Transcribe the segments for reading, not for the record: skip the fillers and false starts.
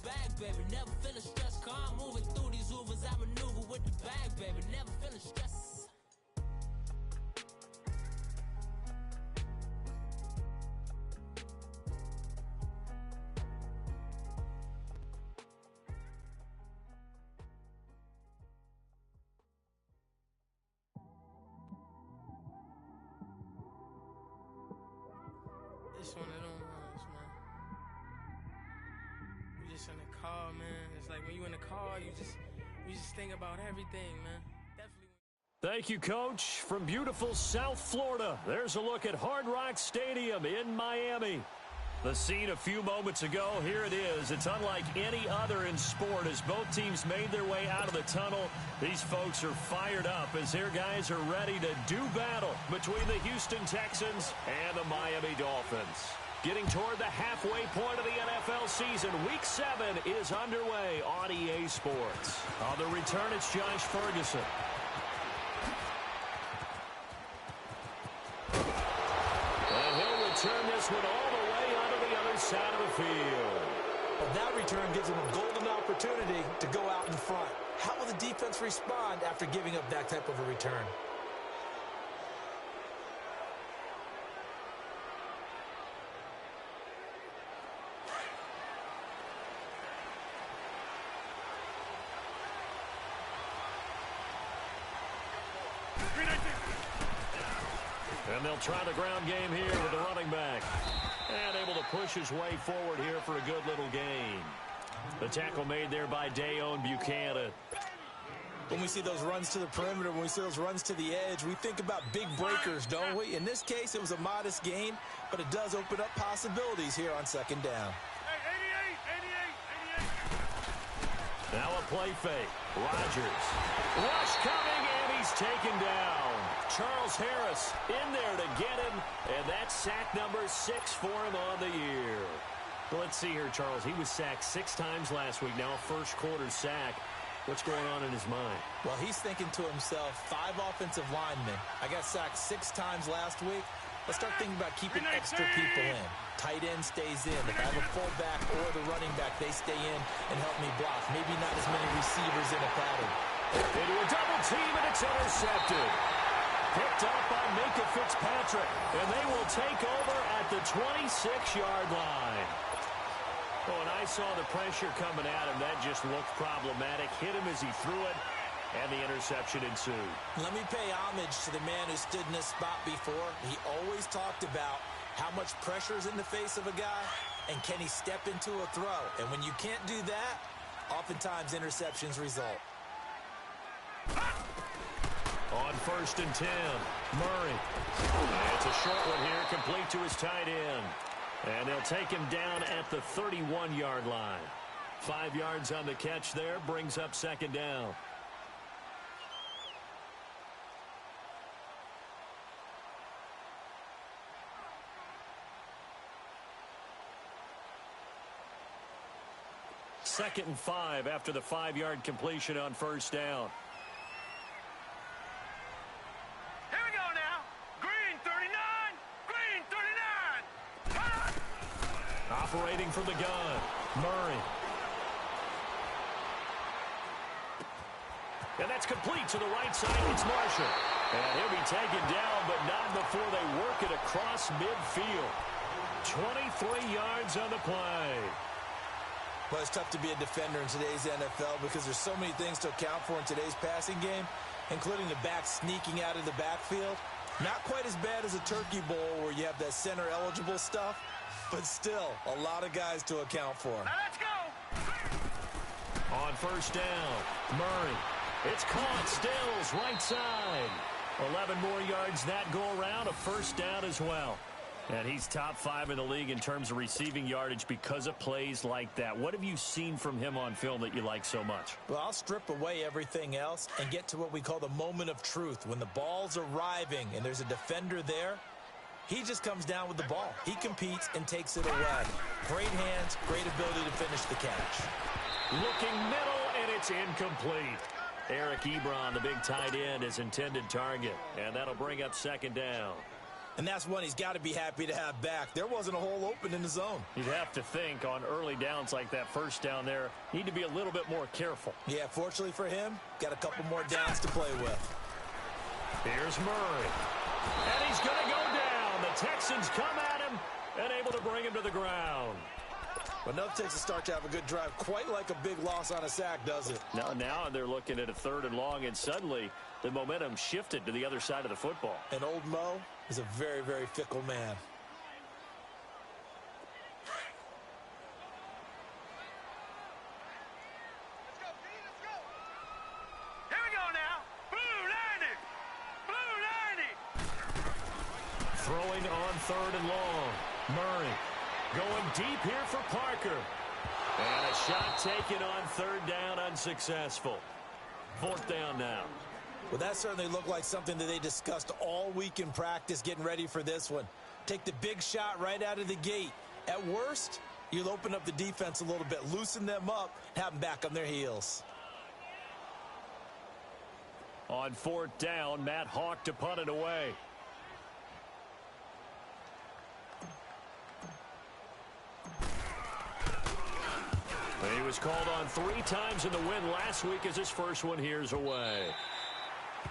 bag, baby. Never feeling stressed. Calm moving through these Ubers. I maneuver with the bag, baby. Never feeling stressed. It's one of them ones, man. You just in the car, man. It's like when you in the car, you just think about everything, man. Definitely. Thank you, Coach. From beautiful South Florida, there's a look at Hard Rock Stadium in Miami. The scene a few moments ago, here it is. It's unlike any other in sport as both teams made their way out of the tunnel. These folks are fired up as their guys are ready to do battle between the Houston Texans and the Miami Dolphins. Getting toward the halfway point of the NFL season, Week 7 is underway on EA Sports. On the return, it's Josh Ferguson. And he'll return this one all the way onto the other side of the field. Well, that return gives them a golden opportunity to go out in front. How will the defense respond after giving up that type of a return? And they'll try the ground game here with the running back. And able to push his way forward here for a good little gain. The tackle made there by Dayon Buchanan. When we see those runs to the perimeter, when we see those runs to the edge, we think about big breakers, don't we? In this case, it was a modest gain, but it does open up possibilities here on second down. Now a play fake. Rodgers. Rush coming, and he's taken down. Charles Harris in there to get him, and that's sack number 6 for him on the year. Let's see here, Charles. He was sacked 6 times last week. Now a first quarter sack. What's going on in his mind? Well, he's thinking to himself, 5 offensive linemen. I got sacked 6 times last week. Let's start thinking about keeping extra people in. Tight end stays in. If I have a fullback or the running back, they stay in and help me block. Maybe not as many receivers in a pattern. Into a double team, and it's intercepted. Picked up by Minka Fitzpatrick, and they will take over at the 26-yard line. Oh, and I saw the pressure coming at him. That just looked problematic. Hit him as he threw it, and the interception ensued. Let me pay homage to the man who stood in this spot before. He always talked about how much pressure is in the face of a guy, and can he step into a throw? And when you can't do that, oftentimes interceptions result. On 1st and 10, Murray. And it's a short one here, complete to his tight end. And they'll take him down at the 31-yard line. 5 yards on the catch there, brings up second down. Second and 5 after the 5-yard completion on first down. Here we go now. Green 39. Green 39. Operating from the gun, Murray. And that's complete to the right side. It's Marshall. And he'll be taken down, but not before they work it across midfield. 23 yards on the play. Well, it's tough to be a defender in today's NFL because there's so many things to account for in today's passing game, including the back sneaking out of the backfield. Not quite as bad as a turkey bowl where you have that center-eligible stuff, but still a lot of guys to account for. Now let's go. On first down, Murray. It's caught, Stills, right side. 11 more yards that go around, a first down as well. And he's top 5 in the league in terms of receiving yardage because of plays like that. What have you seen from him on film that you like so much? Well, I'll strip away everything else and get to what we call the moment of truth. When the ball's arriving and there's a defender there, he just comes down with the ball. He competes and takes it away. Great hands, great ability to finish the catch. Looking middle, and it's incomplete. Eric Ebron, the big tight end, is intended target. And that'll bring up second down. And that's one he's got to be happy to have back. There wasn't a hole open in the zone. You'd have to think on early downs like that first down there, need to be a little bit more careful. Yeah, fortunately for him, got a couple more downs to play with. Here's Murray. And he's going to go down. The Texans come at him and able to bring him to the ground. But enough takes a start to have a good drive. Quite like a big loss on a sack, does it? Now they're looking at a 3rd and long, and suddenly the momentum shifted to the other side of the football. And old Mo is a very, very fickle man. Here we go now. Blue 90. Blue 90. Throwing on 3rd and long. Murray going deep here for Parker. And a shot taken on 3rd down, unsuccessful. 4th down now. Well, that certainly looked like something that they discussed all week in practice getting ready for this one. Take the big shot right out of the gate. At worst, you'll open up the defense a little bit, loosen them up, have them back on their heels. On 4th down, Matt Hawk to punt it away. He was called on 3 times in the win last week as his first one here's away.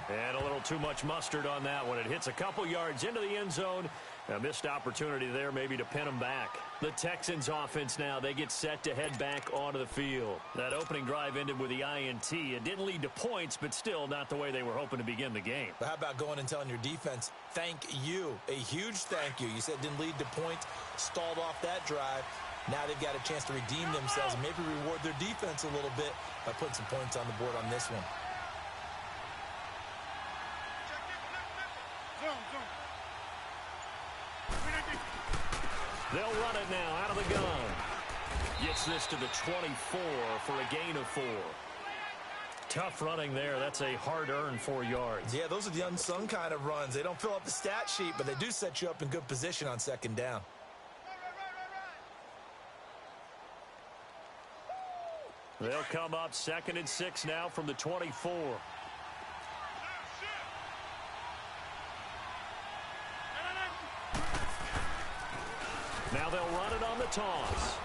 And a little too much mustard on that one. It hits a couple yards into the end zone. A missed opportunity there maybe to pin him back. The Texans offense now, they get set to head back onto the field. That opening drive ended with the INT. It didn't lead to points, but still not the way they were hoping to begin the game. But how about going and telling your defense, thank you, a huge thank you. You said it didn't lead to points, stalled off that drive. Now they've got a chance to redeem themselves and maybe reward their defense a little bit by putting some points on the board on this one. They'll run it now out of the gun. Gets this to the 24 for a gain of 4. Tough running there. That's a hard-earned 4 yards. Yeah, those are the unsung kind of runs. They don't fill up the stat sheet, but they do set you up in good position on 2nd down. They'll come up 2nd and 6 now from the 24. Now they'll run it on the toss.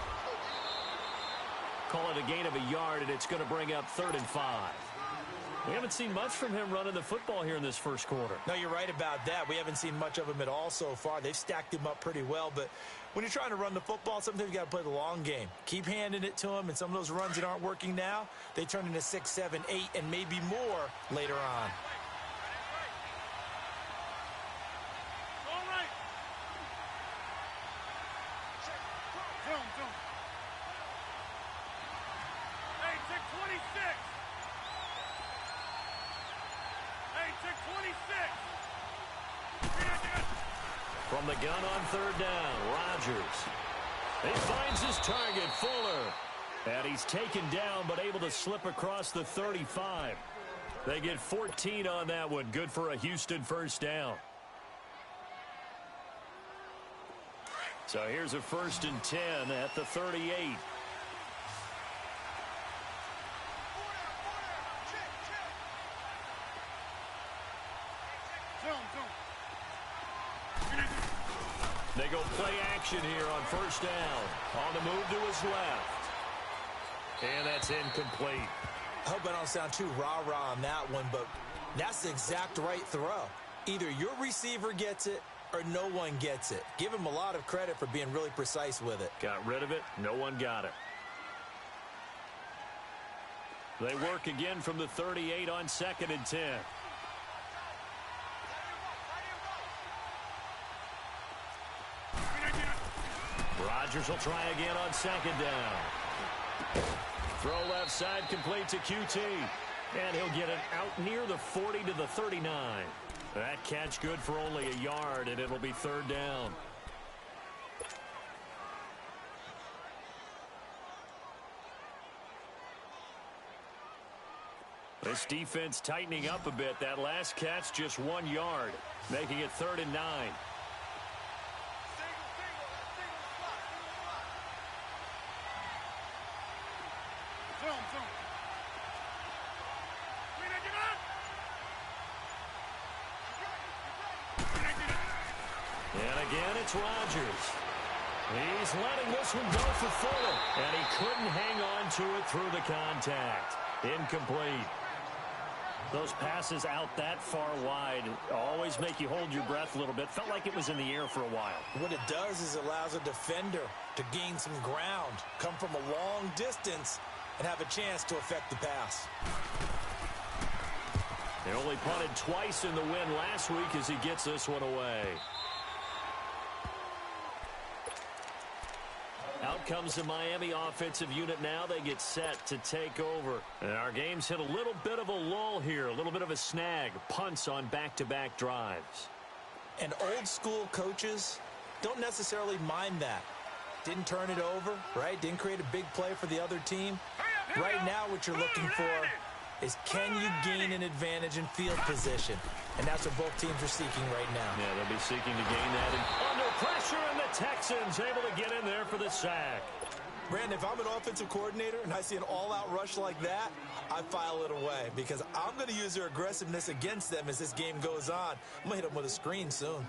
Call it a gain of a yard, and it's going to bring up 3rd and 5. We haven't seen much from him running the football here in this first quarter. No, you're right about that. We haven't seen much of him at all so far. They've stacked him up pretty well, but when you're trying to run the football, sometimes you got to play the long game. Keep handing it to him, and some of those runs that aren't working now, they turn into 6, 7, 8, and maybe more later on. From the gun on 3rd down, Rodgers. He finds his target, Fuller. And he's taken down, but able to slip across the 35. They get 14 on that one. Good for a Houston 1st down. So here's a 1st and 10 at the 38. They go play action here on 1st down. On the move to his left. And that's incomplete. I hope I don't sound too rah-rah on that one, but that's the exact right throw. Either your receiver gets it or no one gets it. Give him a lot of credit for being really precise with it. Got rid of it. No one got it. They work again from the 38 on 2nd and 10. Rodgers will try again on 2nd down. Throw left side complete to QT. And he'll get it out near the 40 to the 39. That catch good for only a yard, and it'll be 3rd down. This defense tightening up a bit. That last catch just 1 yard, making it 3rd and 9. And again, it's Rodgers. He's letting this one go for Fuller, and he couldn't hang on to it through the contact. Incomplete. Those passes out that far wide always make you hold your breath a little bit. Felt like it was in the air for a while. What it does is it allows a defender to gain some ground, come from a long distance, and have a chance to affect the pass. They only punted twice in the win last week as he gets this one away. Out comes the Miami offensive unit now. They get set to take over. And our game's hit a little bit of a lull here, a little bit of a snag. Punts on back-to-back drives. And old-school coaches don't necessarily mind that. Didn't turn it over, right? Didn't create a big play for the other team. Right now what you're looking for is can you gain an advantage in field position? And that's what both teams are seeking right now. Yeah, they'll be seeking to gain that. And under pressure, and the Texans able to get in there for the sack. Brandon, if I'm an offensive coordinator and I see an all-out rush like that, I file it away because I'm going to use their aggressiveness against them as this game goes on. I'm going to hit them with a screen soon.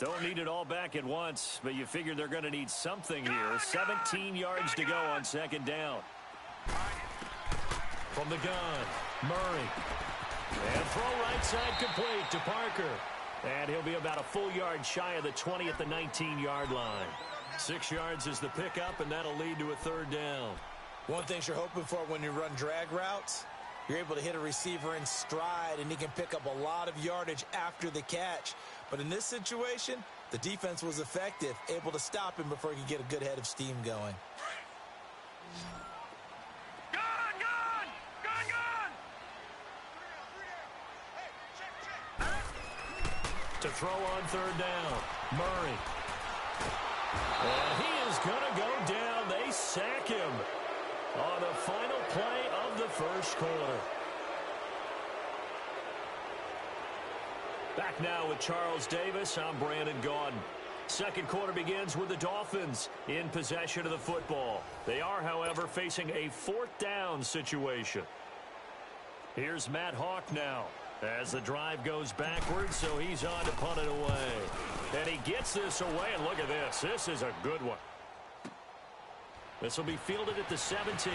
Don't need it all back at once, but you figure they're going to need something here. 17 yards to go on second down. From the gun, Murray. And throw right side complete to Parker. And he'll be about a full yard shy of the 20 at the 19-yard line. 6 yards is the pickup, and that'll lead to a third down. One thing you're hoping for when you run drag routes, you're able to hit a receiver in stride, and he can pick up a lot of yardage after the catch. But in this situation, the defense was effective, able to stop him before he could get a good head of steam going. To throw on third down, Murray. And he is going to go down. They sack him on the final play of the first quarter. Back now with Charles Davis. I'm Brandon Gaudin. Second quarter begins with the Dolphins in possession of the football. They are, however, facing a fourth down situation. Here's Matt Hawk now as the drive goes backwards, so he's on to punt it away. And he gets this away, and look at this. This is a good one. This will be fielded at the 17.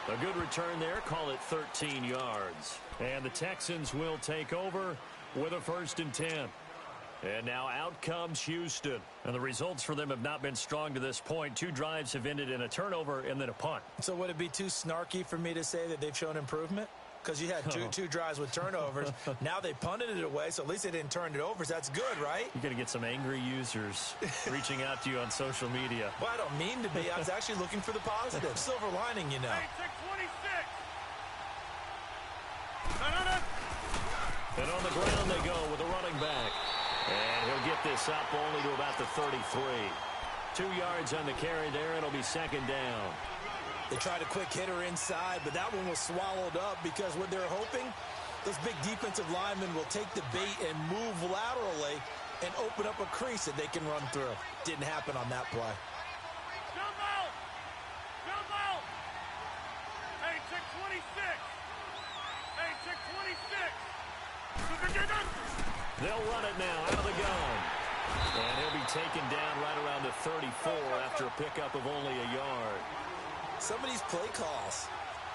A good return there. Call it 13 yards. And the Texans will take over with a 1st and 10. And now out comes Houston. And the results for them have not been strong to this point. 2 drives have ended in a turnover and then a punt. So would it be too snarky for me to say that they've shown improvement? Because you had two drives with turnovers. Now they punted it away, so at least they didn't turn it over. So that's good, right? You're going to get some angry users reaching out to you on social media. Well, I don't mean to be. I was actually looking for the positive. Silver lining, you know. Hey, 626. And on the ground they go with a running back. And he'll get this up only to about the 33. 2 yards on the carry there, and it'll be second down. They tried a quick hitter inside, but that one was swallowed up because what they're hoping, those big defensive linemen will take the bait and move laterally and open up a crease that they can run through. Didn't happen on that play. Jump out! Jump out! Hey, 626. Hey, 626. They'll run it now out of the gun. And he'll be taken down right around the 34 after a pickup of only a yard. Some of these play calls,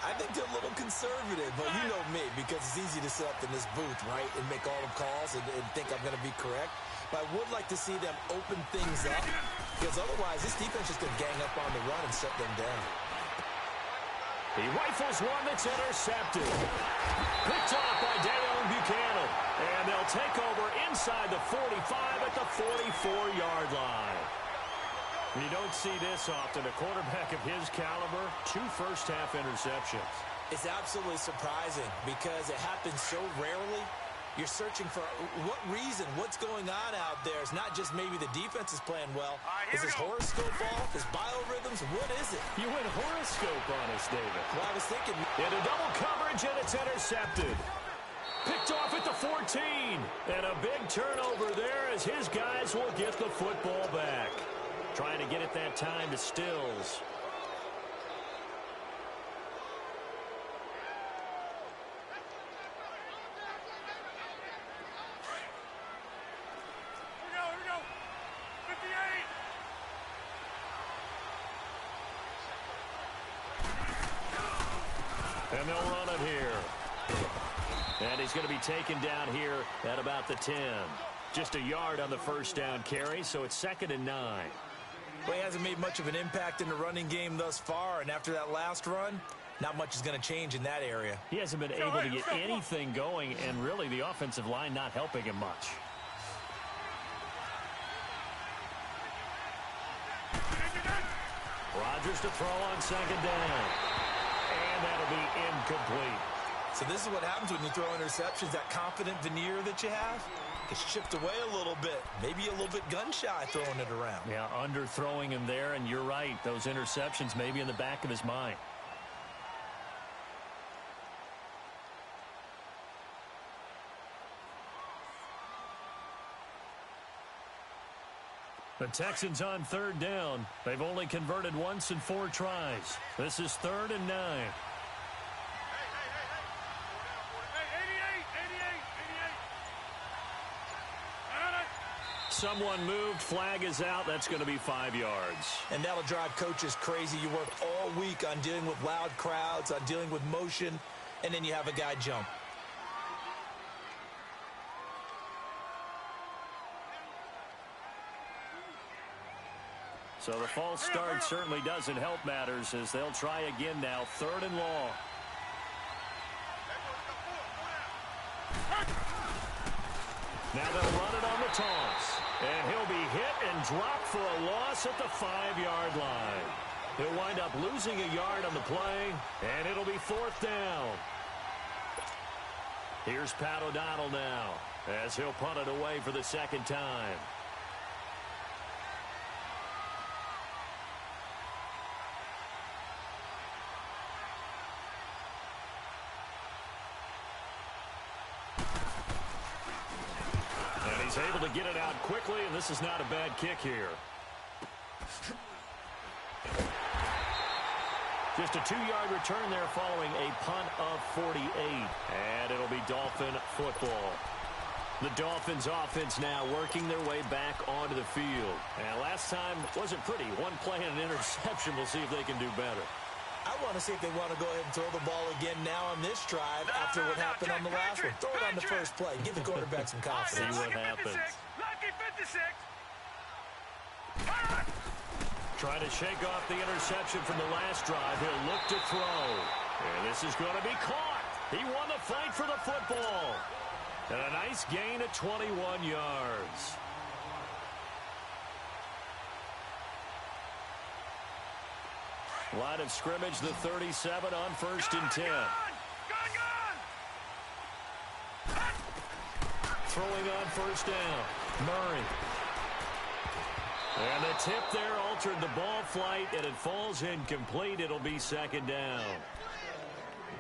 I think they're a little conservative, but you know me, because it's easy to sit up in this booth, right, and make all the calls and think I'm going to be correct. But I would like to see them open things up, because otherwise this defense is going to gang up on the run and shut them down. He rifles one that's intercepted. Picked off by Daniel Buchanan. And they'll take over inside the 45 at the 44-yard line. You don't see this often. A quarterback of his caliber, 2 first-half interceptions. It's absolutely surprising because it happens so rarely. You're searching for what reason, what's going on out there. It's not just maybe the defense is playing well. Is this horoscope off? Is biorhythms? What is it? You went horoscope on us, David. Well, I was thinking. Into double coverage, and it's intercepted. Picked off at the 14. And a big turnover there as his guys will get the football back. Trying to get it that time to Stills. And they'll run it here. And he's going to be taken down here at about the 10. Just a yard on the first down carry, so it's 2nd and 9. Well, he hasn't made much of an impact in the running game thus far, and after that last run, not much is going to change in that area. He hasn't been able to get anything going, and really the offensive line not helping him much. Rodgers to throw on 2nd down. And that'll be incomplete. So this is what happens when you throw interceptions. That confident veneer that you have gets chipped away a little bit. Maybe a little bit gun-shy throwing it around. Yeah, underthrowing him there, and you're right. Those interceptions may be in the back of his mind. The Texans on 3rd down. They've only converted once in 4 tries. This is 3rd and 9. Someone moved. Flag is out. That's going to be 5 yards. And that'll drive coaches crazy. You worked all week on dealing with loud crowds, on dealing with motion, and then you have a guy jump. So the false start certainly doesn't help matters as they'll try again now. 3rd and long. Now they'll run it on the toss. And he'll be hit and dropped for a loss at the 5-yard line. He'll wind up losing a yard on the play, and it'll be 4th down. Here's Pat O'Donnell now as he'll punt it away for the 2nd time. He's able to get it out quickly, and this is not a bad kick here. Just a 2-yard return there following a punt of 48. And it'll be Dolphin football. The Dolphins offense now working their way back onto the field. And last time wasn't pretty. One play and an interception. We'll see if they can do better. I want to see if they want to go ahead and throw the ball again now on this drive after what happened on the last one. Throw it on the first play. Give the quarterback some confidence. See what happens. Lucky 56. Trying to shake off the interception from the last drive. He'll look to throw. And this is going to be caught. He won the fight for the football. And a nice gain of 21 yards. Line of scrimmage, the 37 on 1st and 10. Throwing on 1st down. Murray. And the tip there altered the ball flight, and it falls incomplete. It'll be 2nd down.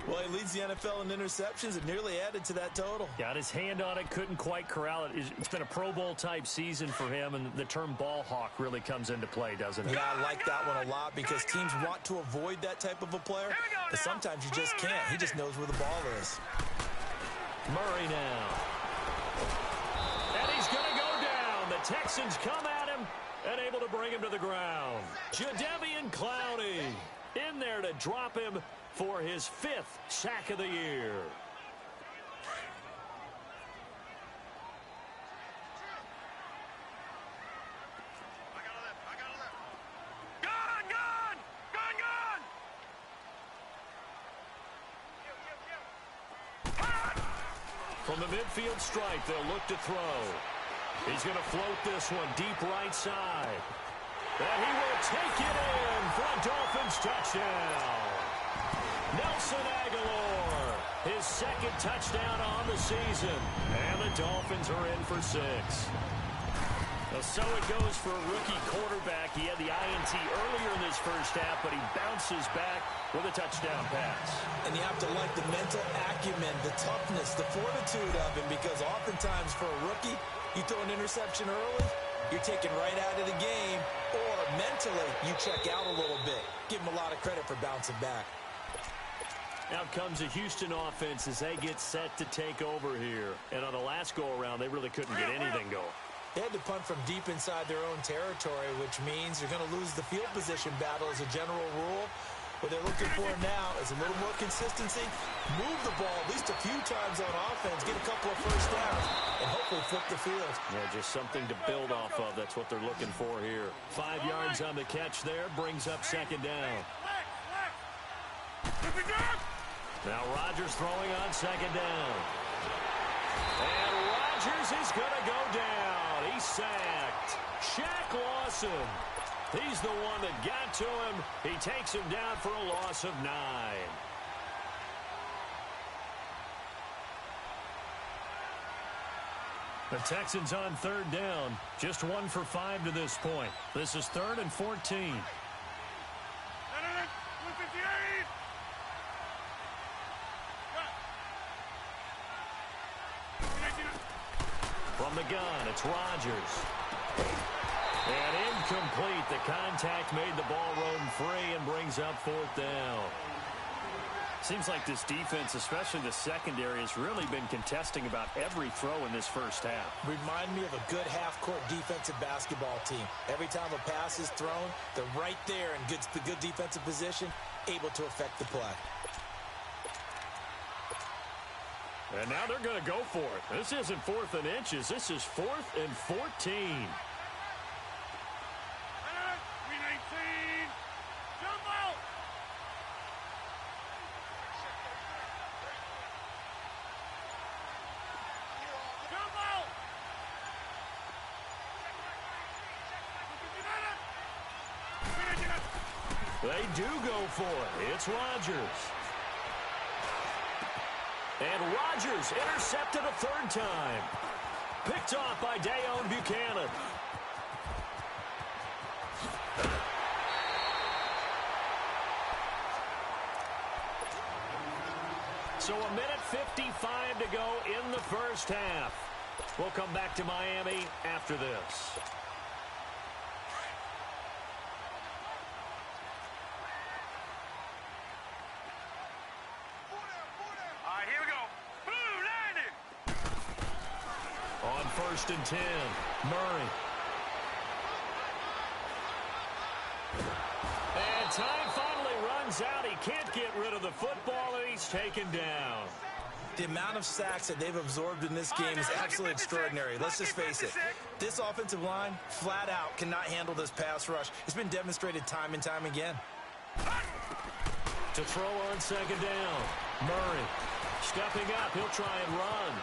Well, he leads the NFL in interceptions and nearly added to that total. Got his hand on it, couldn't quite corral it. It's been a Pro Bowl-type season for him, and the term ball hawk really comes into play, doesn't it? Yeah, I like that one a lot because teams want to avoid that type of a player, but sometimes you just can't. He just knows where the ball is. Murray now. And he's going to go down. The Texans come at him and able to bring him to the ground. Jadeveon Clowney in there to drop him for his 5th sack of the year. From the midfield stripe, they'll look to throw. He's going to float this one deep right side. And he will take it in for a Dolphins touchdown. Nelson Aguilar, his 2nd touchdown on the season. And the Dolphins are in for 6. Well, so it goes for a rookie quarterback. He had the INT earlier in this first half, but he bounces back with a touchdown pass. And you have to like the mental acumen, the toughness, the fortitude of him, because oftentimes for a rookie, you throw an interception early, you're taken right out of the game, or mentally you check out a little bit. Give him a lot of credit for bouncing back. Out comes a Houston offense as they get set to take over here. And on the last go-around, they really couldn't get anything going. They had to punt from deep inside their own territory, which means you're going to lose the field position battle as a general rule. What they're looking for now is a little more consistency, move the ball at least a few times on offense, get a couple of first downs, and hopefully flip the field. Yeah, just something to build off of. That's what they're looking for here. 5 yards on the catch there, brings up second down. Now Rodgers throwing on second down. And Rodgers is going to go down. He's sacked. Shaq Lawson. He's the one that got to him. He takes him down for a loss of 9. The Texans on third down. Just 1 for 5 to this point. This is 3rd and 14. From the gun, it's Rodgers. And incomplete. The contact made the ball roam free and brings up 4th down. Seems like this defense, especially the secondary, has really been contesting about every throw in this first half. Remind me of a good half-court defensive basketball team. Every time a pass is thrown, they're right there in the good defensive position, able to affect the play. And now they're going to go for it. This isn't 4th and inches. This is 4th and 14. They do go for it. It's Rodgers. And Rodgers intercepted a 3rd time. Picked off by Dayon Buchanan. So 1:55 to go in the first half. We'll come back to Miami after this. On 1st and 10, Murray. And time finally runs out. He can't get rid of the football, and he's taken down. The amount of sacks that they've absorbed in this game is absolutely extraordinary. Let's just face it. This offensive line, flat out, cannot handle this pass rush. It's been demonstrated time and time again. To throw on second down, Murray. Stepping up, he'll try and run.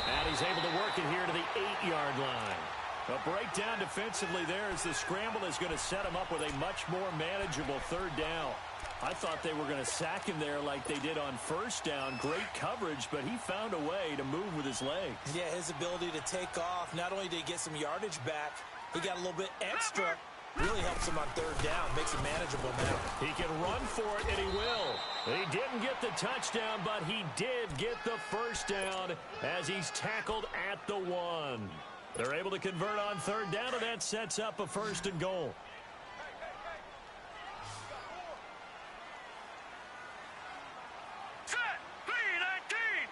And he's able to work it here to the 8-yard line. A breakdown defensively there as the scramble is going to set him up with a much more manageable 3rd down. I thought they were going to sack him there like they did on 1st down. Great coverage, but he found a way to move with his legs. Yeah, his ability to take off, not only did he get some yardage back, he got a little bit extra. Really helps him on 3rd down, makes it manageable now. He can run for it, and he will. He didn't get the touchdown, but he did get the 1st down as he's tackled at the 1. They're able to convert on 3rd down, and that sets up a 1st and goal. Set, 3-19.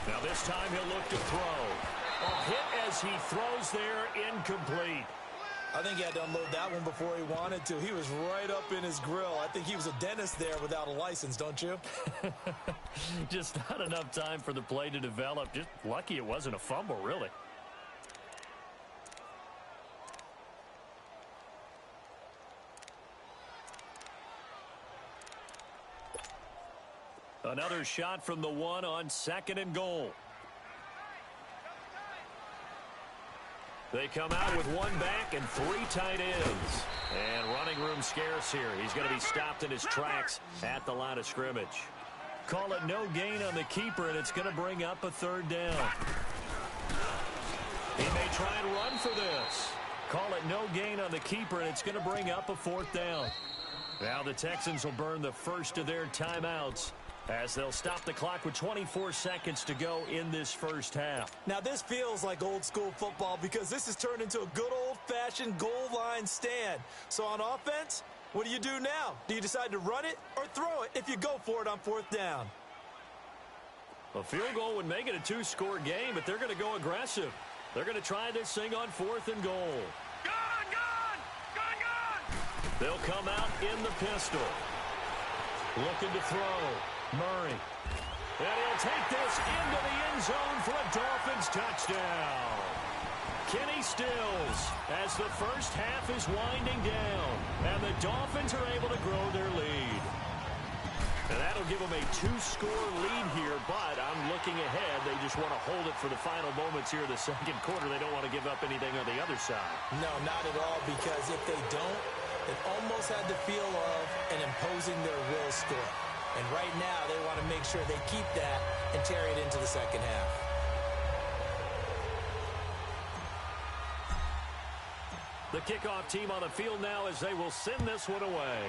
Now this time he'll look to throw. A hit as he throws there, incomplete. I think he had to unload that one before he wanted to. He was right up in his grill. I think he was a dentist there without a license, don't you? Just not enough time for the play to develop. Just lucky it wasn't a fumble, really. Another shot from the 1 on 2nd and goal. They come out with 1 back and 3 tight ends. And running room scarce here. He's going to be stopped in his tracks at the line of scrimmage. Call it no gain on the keeper, and it's going to bring up a 3rd down. He may try and run for this. Call it no gain on the keeper, and it's going to bring up a 4th down. Now the Texans will burn the first of their timeouts as they'll stop the clock with 24 seconds to go in this first half. Now this feels like old school football because this has turned into a good old-fashioned goal line stand. So on offense, what do you do now? Do you decide to run it or throw it if you go for it on 4th down? A field goal would make it a 2-score game, but they're going to go aggressive. They're going to try this thing on 4th and goal. Gun! They'll come out in the pistol. Looking to throw. Murray. And he'll take this into the end zone for a Dolphins touchdown. Kenny Stills as the first half is winding down. And the Dolphins are able to grow their lead. And that'll give them a 2-score lead here, but I'm looking ahead. They just want to hold it for the final moments here in the second quarter. They don't want to give up anything on the other side. No, not at all, because if they don't, it almost had the feel of an imposing their will score. And right now, they want to make sure they keep that and carry it into the second half. The kickoff team on the field now as they will send this one away.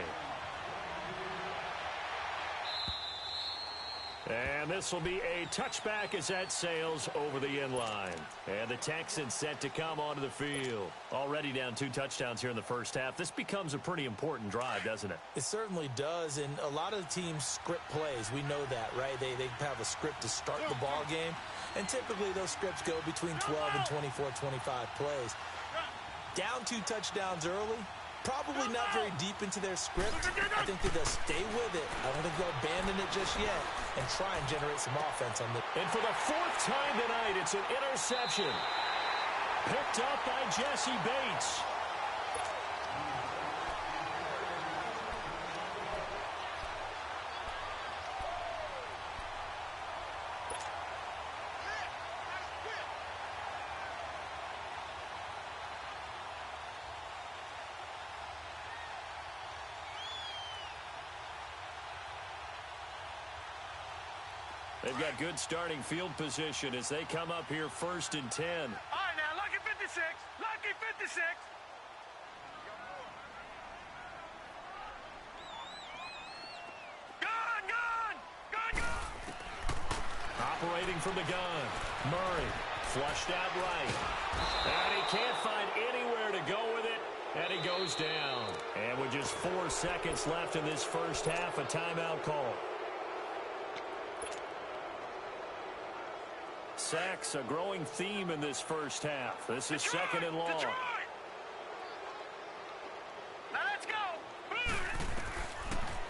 And this will be a touchback as that sails over the end line. And the Texans set to come onto the field. Already down 2 touchdowns here in the first half. This becomes a pretty important drive, doesn't it? It certainly does, and a lot of the teams script plays. We know that, right? They have a script to start the ball game, and typically those scripts go between 12 and 24, 25 plays. Down 2 touchdowns early. Probably not very deep into their script. I think that they'll stay with it. I don't think they'll abandon it just yet and try and generate some offense on the... And for the 4th time tonight, it's an interception. Picked up by Jesse Bates. They've got good starting field position as they come up here 1st and 10. All right, now, lucky 56. Lucky 56. Gun! Operating from the gun. Murray flushed out right. And he can't find anywhere to go with it. And he goes down. And with just 4 seconds left in this first half, a timeout call. Sacks, a growing theme in this first half. This is second and long. Now let's go.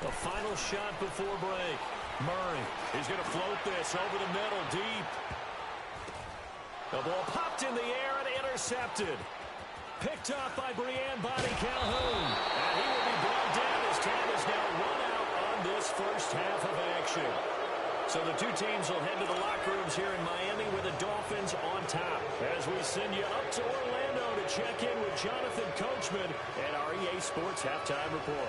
The final shot before break. Murray is going to float this over the middle deep. The ball popped in the air and intercepted. Picked up by Brian Body Calhoun. And he will be brought down as time is now run out on this first half of action. So the 2 teams will head to the locker rooms here in Miami with the Dolphins on top. As we send you up to Orlando to check in with Jonathan Coachman at our EA Sports Halftime Report.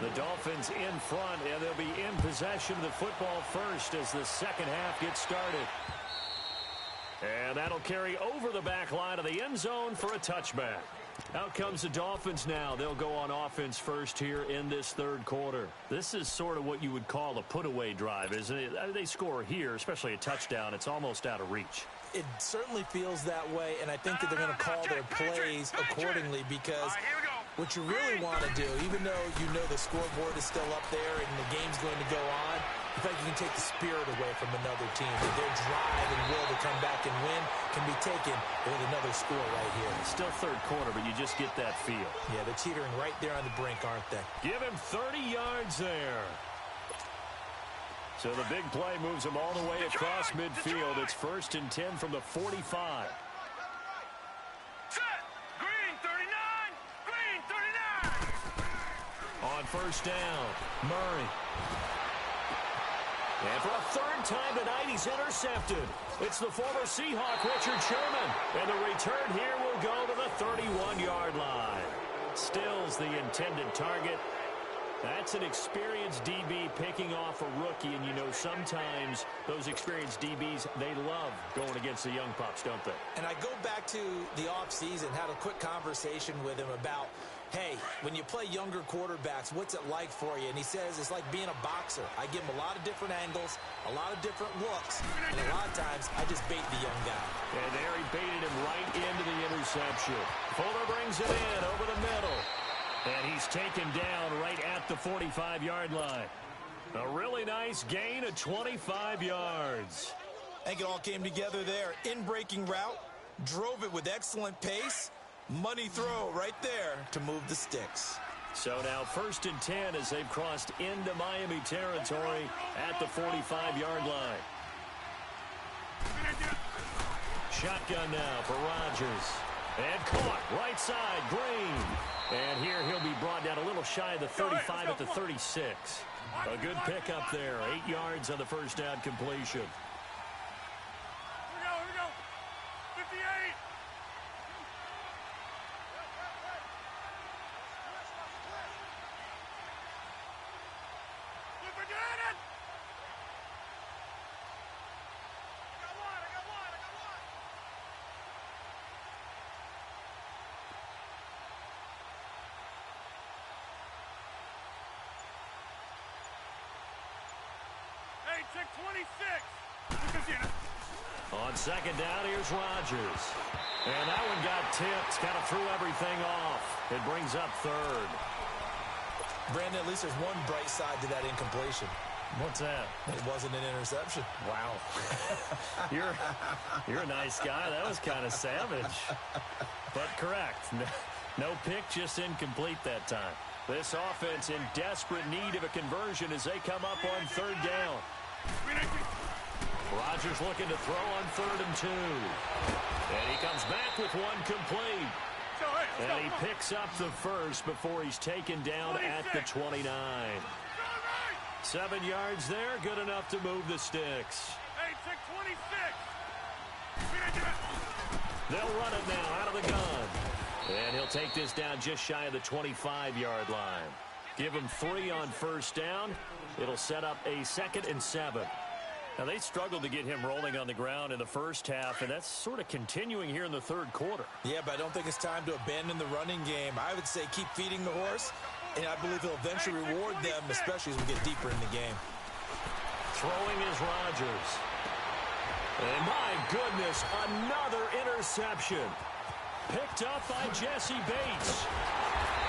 The Dolphins in front, and they'll be in possession of the football first as the second half gets started. And that'll carry over the back line of the end zone for a touchback. Out comes the Dolphins now. They'll go on offense first here in this third quarter. This is sort of what you would call a put-away drive, isn't it? They score here, especially a touchdown. It's almost out of reach. It certainly feels that way, and I think that they're going to call their plays accordingly because what you really want to do, even though you know the scoreboard is still up there and the game's going to go on, I think you can take the spirit away from another team. That their drive and will to come back and win can be taken with another score right here. It's still third quarter, but you just get that feel. Yeah, they're teetering right there on the brink, aren't they? Give him 30 yards there. So the big play moves him all the way across midfield. It's 1st and 10 from the 45. Set. Green 39. Green 39. On first down, Murray. And for a 3rd time tonight, he's intercepted. It's the former Seahawk, Richard Sherman. And the return here will go to the 31-yard line. Stills the intended target. That's an experienced DB picking off a rookie, and you know sometimes those experienced DBs, they love going against the young pups, don't they? And I go back to the offseason, had a quick conversation with him about, hey, when you play younger quarterbacks, what's it like for you? And he says it's like being a boxer. I give him a lot of different angles, a lot of different looks, and a lot of times I just bait the young guy. And there he baited him right into the interception. Fuller brings it in over the middle. And he's taken down right at the 45-yard line. A really nice gain of 25 yards. I think it all came together there. In-breaking route, drove it with excellent pace. Money throw right there to move the sticks. So now 1st and 10 as they've crossed into Miami territory at the 45-yard line. Shotgun now for Rodgers. And caught right side, Green. And here he'll be brought down a little shy of the 35 at the 36. A good pickup there. 8 yards on the first down completion. Here we go. 58. You forget it. I got one. Hey, check 26. On 2nd down, here's Rodgers. And that one got tipped. Kind of threw everything off. It brings up 3rd. Brandon, at least there's one bright side to that incompletion. What's that? It wasn't an interception. Wow. You're a nice guy. That was kind of savage. But correct. No pick, just incomplete that time. This offense in desperate need of a conversion as they come up on 3rd down. Rodgers looking to throw on 3rd and 2. And he comes back with one complete. And he picks up the first before he's taken down at the 29. 7 yards there, good enough to move the sticks. Hey, check 26. They'll run it now out of the gun. And he'll take this down just shy of the 25-yard line. Give him 3 on 1st down. It'll set up a 2nd and 7. Now, they struggled to get him rolling on the ground in the first half, and that's sort of continuing here in the 3rd quarter. Yeah, but I don't think it's time to abandon the running game. I would say keep feeding the horse, and I believe he'll eventually reward them, especially as we get deeper in the game. Throwing is Rodgers. And my goodness, another interception. Picked up by Jesse Bates.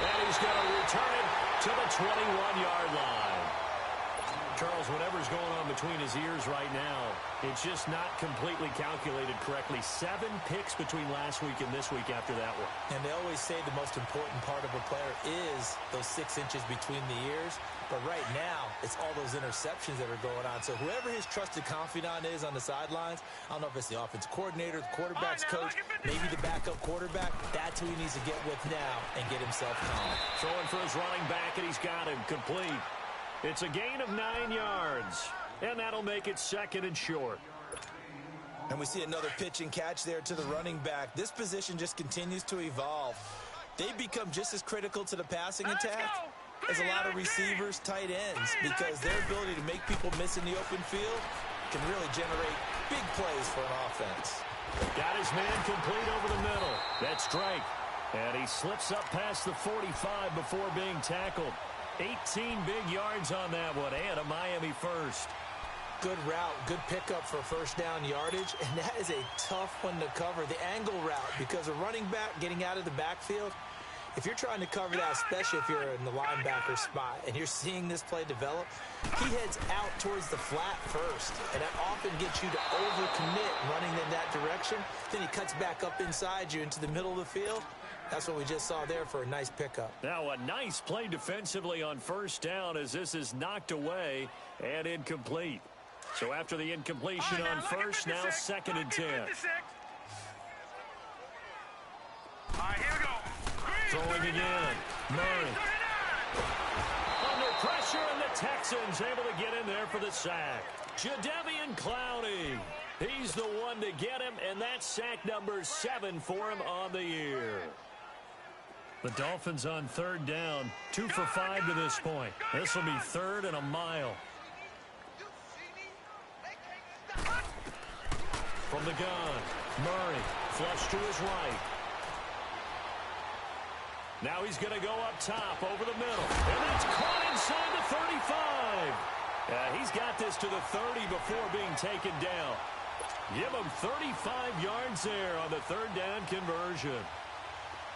And he's going to return it to the 21-yard line. Charles, whatever's going on between his ears right now, it's just not completely calculated correctly. 7 picks between last week and this week after that one. And they always say the most important part of a player is those 6 inches between the ears. But right now, it's all those interceptions that are going on. So whoever his trusted confidant is on the sidelines, I don't know if it's the offensive coordinator, the quarterback's coach, maybe the backup quarterback, that's who he needs to get with now and get himself calm. Throwing for his running back, and he's got him complete. It's a gain of 9 yards, and that'll make it 2nd and short. And we see another pitch and catch there to the running back. This position just continues to evolve. They become just as critical to the passing attack as a lot of receivers, tight ends, because their ability to make people miss in the open field can really generate big plays for an offense. Got his man complete over the middle. That's Drake. And he slips up past the 45 before being tackled. 18 big yards on that one, and a Miami first. Good route, good pickup for 1st down yardage, and that is a tough one to cover. The angle route, because a running back getting out of the backfield, if you're trying to cover that, especially if you're in the linebacker spot, and you're seeing this play develop, he heads out towards the flat first, and that often gets you to overcommit running in that direction. Then he cuts back up inside you into the middle of the field. That's what we just saw there for a nice pickup. Now a nice play defensively on 1st down as this is knocked away and incomplete. So after the incompletion on 1st, now 2nd and 10. All right, here we go. Throwing again. Murray. Under pressure, and the Texans able to get in there for the sack. Jadeveon Clowney. He's the one to get him, and that's sack number 7 for him on the year. The Dolphins on 3rd down, 2 for 5 to this point. This will be 3rd and a mile. From the gun, Murray, flush to his right. Now he's going to go up top over the middle. And that's caught inside the 35. He's got this to the 30 before being taken down. Give him 35 yards there on the 3rd down conversion.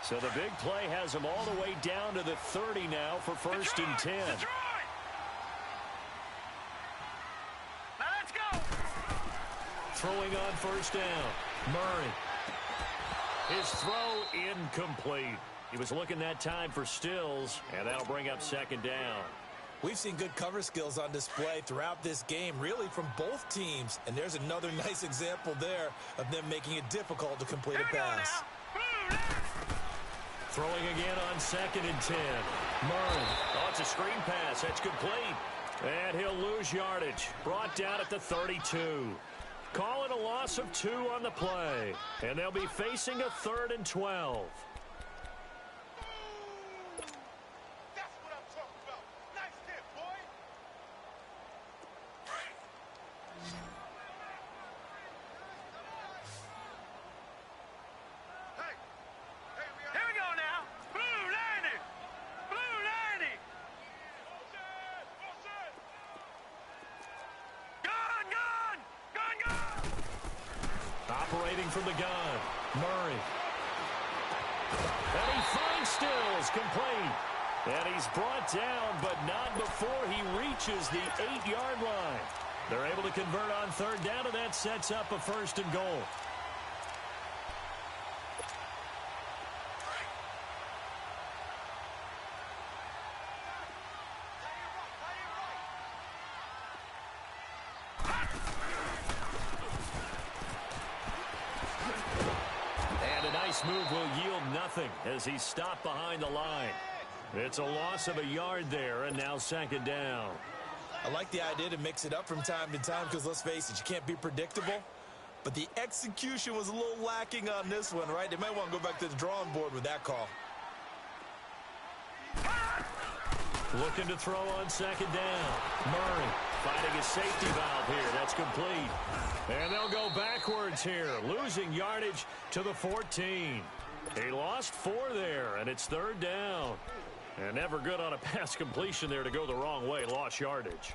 So the big play has him all the way down to the 30 now for 1st and 10. Now let's go. Throwing on 1st down. Murray. His throw incomplete. He was looking that time for Stills, and that'll bring up second down. We've seen good cover skills on display throughout this game, really from both teams. And there's another nice example there of them making it difficult to complete a pass. Throwing again on 2nd and 10. Murray. Oh, it's a screen pass. That's complete. And he'll lose yardage. Brought down at the 32. Call it a loss of 2 on the play. And they'll be facing a 3rd and 12. Operating from the gun, Murray. And he finds Stills, complete. And he's brought down, but not before he reaches the 8-yard line. They're able to convert on 3rd down, and that sets up a 1st and goal. Move will yield nothing as he's stopped behind the line. It's a loss of a yard there, and now 2nd down. I like the idea to mix it up from time to time because, let's face it, you can't be predictable. But the execution was a little lacking on this one, right? They might want to go back to the drawing board with that call. Looking to throw on 2nd down. Murray finding a safety valve here. That's complete. And they'll go backwards here, losing yardage to the 14. He lost 4 there, and it's 3rd down. And never good on a pass completion there to go the wrong way. Lost yardage.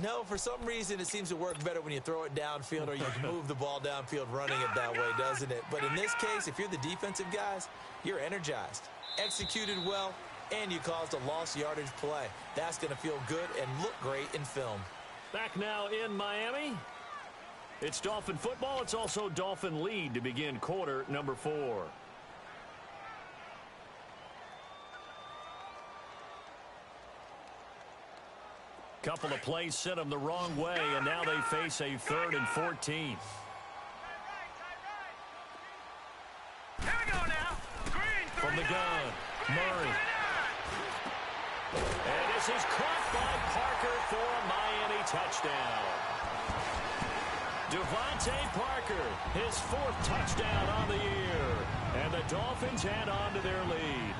No, for some reason it seems to work better when you throw it downfield or you move the ball downfield running it that way, doesn't it? But in this case, if you're the defensive guys, you're energized, executed well, and you caused a lost yardage play. That's going to feel good and look great in film. Back now in Miami. It's Dolphin football. It's also Dolphin lead to begin quarter number 4. Couple of plays sent them the wrong way, and now they face a 3rd and 14. From the gun, Murray. And this is caught by Parker for a Miami touchdown. Devontae Parker, his 4th touchdown on the year. And the Dolphins add on to their lead.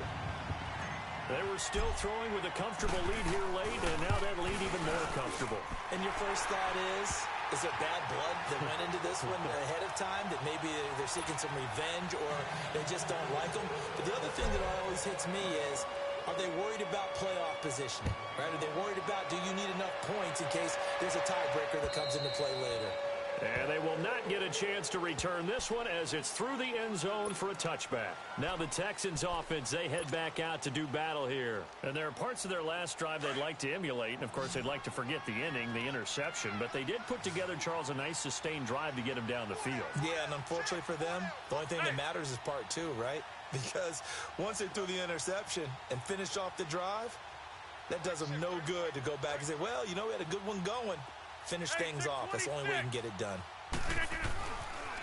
They were still throwing with a comfortable lead here late, and now that lead even more comfortable. And your first thought is there bad blood that went into this one ahead of time, that maybe they're seeking some revenge or they just don't like them? But the other thing that always hits me is, are they worried about playoff positioning? Right? Are they worried about, do you need enough points in case there's a tiebreaker that comes into play later? And they will not get a chance to return this one as it's through the end zone for a touchback. Now the Texans offense, they head back out to do battle here. And there are parts of their last drive they'd like to emulate. And, of course, they'd like to forget the inning, the interception. But they did put together, Charles, a nice sustained drive to get him down the field. Yeah, and unfortunately for them, the only thing that matters is part 2, right? Because once they threw the interception and finished off the drive, that does them no good to go back and say, well, you know, we had a good one going. Finish things off. That's the only way you can get it done.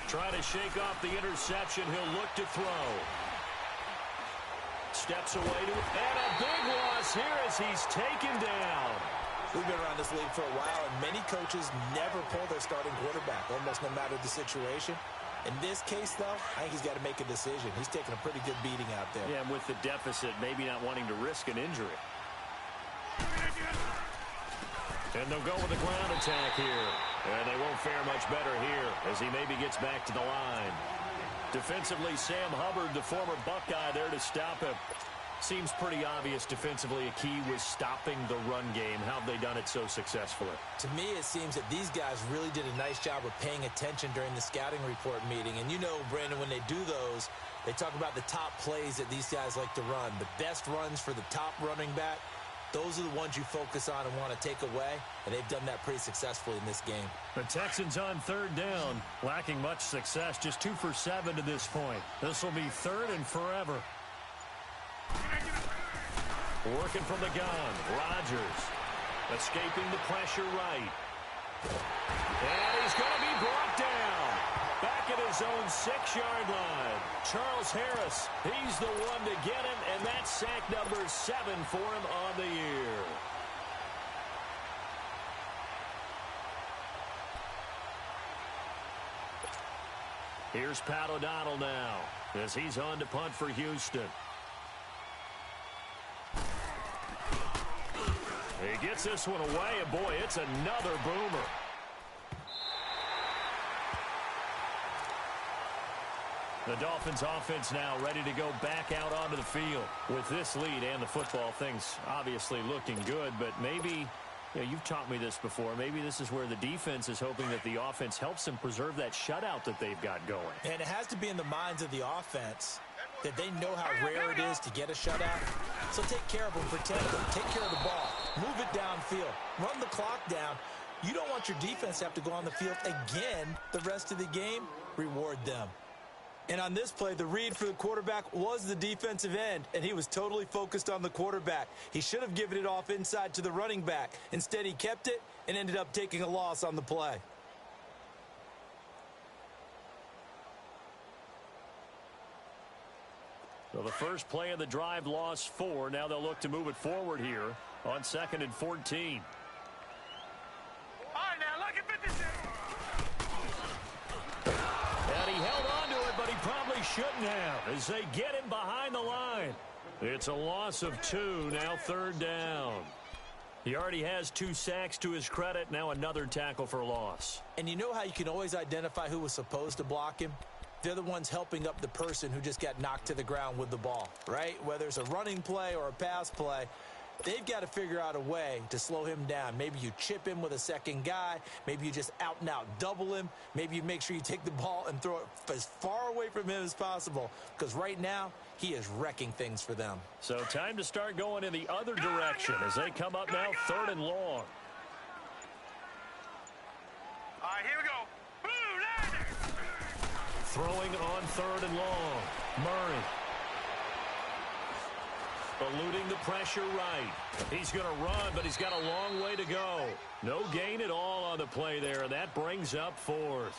Try to shake off the interception. He'll look to throw. Steps away to it. And a big loss here as he's taken down. We've been around this league for a while, and many coaches never pull their starting quarterback, almost no matter the situation. In this case, though, I think he's got to make a decision. He's taking a pretty good beating out there. Yeah, and with the deficit, maybe not wanting to risk an injury. And they'll go with a ground attack here. And they won't fare much better here as he maybe gets back to the line. Defensively, Sam Hubbard, the former Buckeye, there to stop him. Seems pretty obvious defensively a key was stopping the run game. How have they done it so successfully? To me, it seems that these guys really did a nice job of paying attention during the scouting report meeting. And you know, Brandon, when they do those, they talk about the top plays that these guys like to run. The best runs for the top running back. those are the ones you focus on and want to take away, and they've done that pretty successfully in this game. The Texans on third down, lacking much success, just 2 for 7 to this point. This will be third and forever. Working from the gun, Rodgers escaping the pressure right. And he's going to be brought down. Back at his own 6-yard line. Charles Harris, he's the one to get him, and that's sack number 7 for him on the year. Here's Pat O'Donnell now as he's on to punt for Houston. He gets this one away, and boy, it's another boomer. The Dolphins offense now ready to go back out onto the field. With this lead and the football, things obviously looking good, but maybe, you've taught me this before, maybe this is where the defense is hoping that the offense helps them preserve that shutout that they've got going. And it has to be in the minds of the offense that they know how rare it is to get a shutout. So take care of them, protect them, take care of the ball, move it downfield, run the clock down. You don't want your defense to have to go on the field again the rest of the game. Reward them. And on this play, the read for the quarterback was the defensive end, and he was totally focused on the quarterback. He should have given it off inside to the running back. Instead, he kept it and ended up taking a loss on the play. So the first play of the drive lost 4. Now they'll look to move it forward here on 2nd and 14. All right, now, look at 56. And he held on to it, but he probably shouldn't have as they get him behind the line. It's a loss of 2, now 3rd down. He already has 2 sacks to his credit, now another tackle for loss. And you know how you can always identify who was supposed to block him? They're the ones helping up the person who just got knocked to the ground with the ball, right? Whether it's a running play or a pass play, they've got to figure out a way to slow him down. Maybe you chip him with a second guy. Maybe you just out and out double him. Maybe you make sure you take the ball and throw it as far away from him as possible, because right now he is wrecking things for them. So time to start going in the other direction as they come up now 3rd and long. All right, here we go. Boom, there. Throwing on 3rd and long. Murray. Eluding the pressure right. He's going to run, but he's got a long way to go. No gain at all on the play there, and that brings up 4th.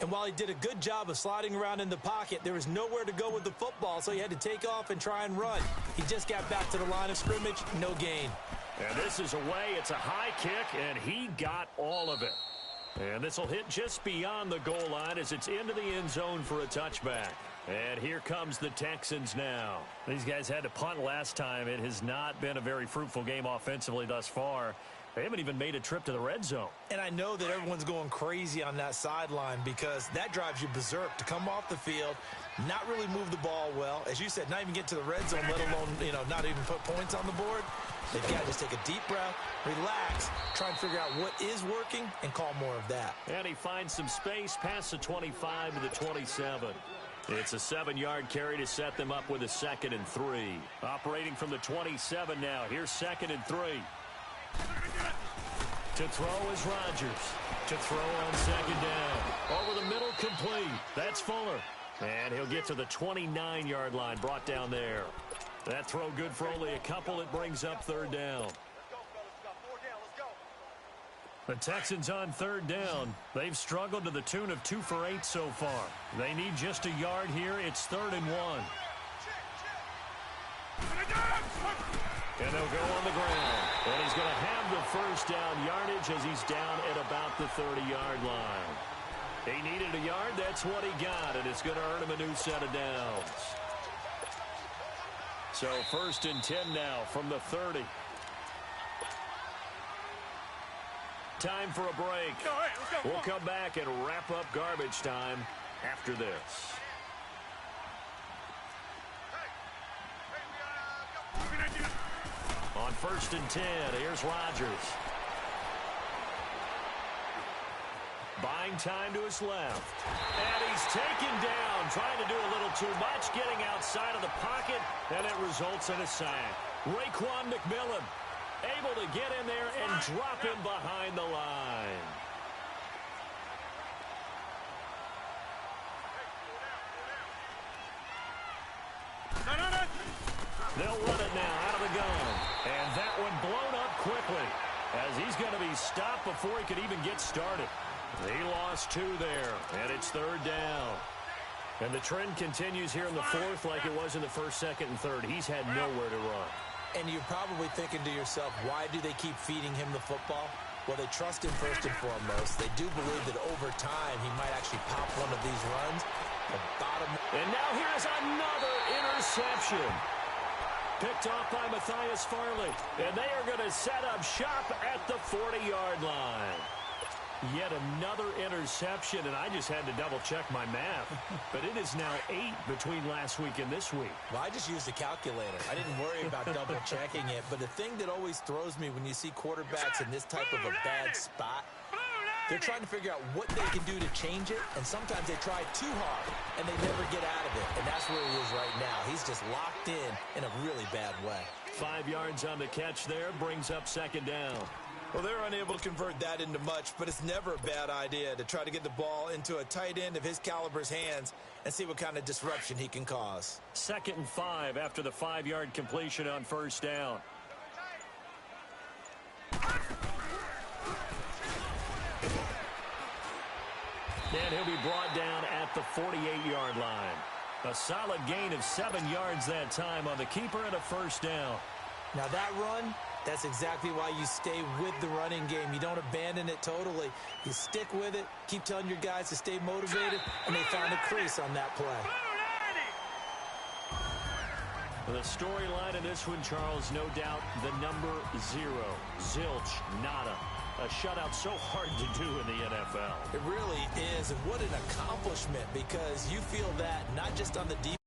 And while he did a good job of sliding around in the pocket, there was nowhere to go with the football, so he had to take off and try and run. He just got back to the line of scrimmage, no gain. And this is away. It's a high kick, and he got all of it. And this will hit just beyond the goal line as it's into the end zone for a touchback. And here comes the Texans now. These guys had to punt last time. It has not been a very fruitful game offensively thus far. They haven't even made a trip to the red zone. And I know that everyone's going crazy on that sideline because that drives you berserk to come off the field, not really move the ball well. As you said, not even get to the red zone, let alone, not even put points on the board. They've got to just take a deep breath, relax, try and figure out what is working, and call more of that. And he finds some space past the 25 to the 27. It's a 7-yard carry to set them up with a 2nd and 3. Operating from the 27 now. Here's 2nd and 3. To throw is Rodgers. To throw on 2nd down. Over the middle, complete. That's Fuller. And he'll get to the 29-yard line, brought down there. That throw good for only a couple. It brings up 3rd down. The Texans on 3rd down. They've struggled to the tune of 2 for 8 so far. They need just a yard here. It's 3rd and 1. And they'll go on the ground. And he's going to have the first down yardage as he's down at about the 30-yard line. He needed a yard. That's what he got. And it's going to earn him a new set of downs. So 1st and 10 now from the 30. Time for a break. We'll come back and wrap up garbage time after this. On 1st and 10, here's Rodgers. Buying time to his left. And he's taken down, trying to do a little too much, getting outside of the pocket, and it results in a sack. Raekwon McMillan able to get in there and drop him behind the line. They'll run it now out of the gun. And that one blown up quickly as he's going to be stopped before he could even get started. He lost 2 there, and it's 3rd down. And the trend continues here in the 4th like it was in the 1st, 2nd, and 3rd. He's had nowhere to run. And you're probably thinking to yourself, why do they keep feeding him the football? Well, they trust him first and foremost. They do believe that over time he might actually pop one of these runs. And now here's another interception. Picked off by Matthias Farley. And they are going to set up shop at the 40-yard line. Yet another interception, and I just had to double-check my math. But it is now 8 between last week and this week. Well, I just used a calculator. I didn't worry about double-checking it. But the thing that always throws me when you see quarterbacks in this type of a bad spot, they're trying to figure out what they can do to change it, and sometimes they try too hard, and they never get out of it. And that's where he is right now. He's just locked in a really bad way. 5 yards on the catch there, brings up 2nd down. Well, they're unable to convert that into much, but it's never a bad idea to try to get the ball into a tight end of his caliber's hands and see what kind of disruption he can cause. 2nd and 5 after the 5-yard completion on 1st down. And he'll be brought down at the 48-yard line. A solid gain of 7 yards that time on the keeper and a 1st down. Now that run, that's exactly why you stay with the running game. You don't abandon it totally. You stick with it, keep telling your guys to stay motivated, and they found a crease on that play. The storyline in this one, Charles, no doubt the number 0. Zilch, nada. A shutout so hard to do in the NFL. It really is, and what an accomplishment, because you feel that not just on the defense.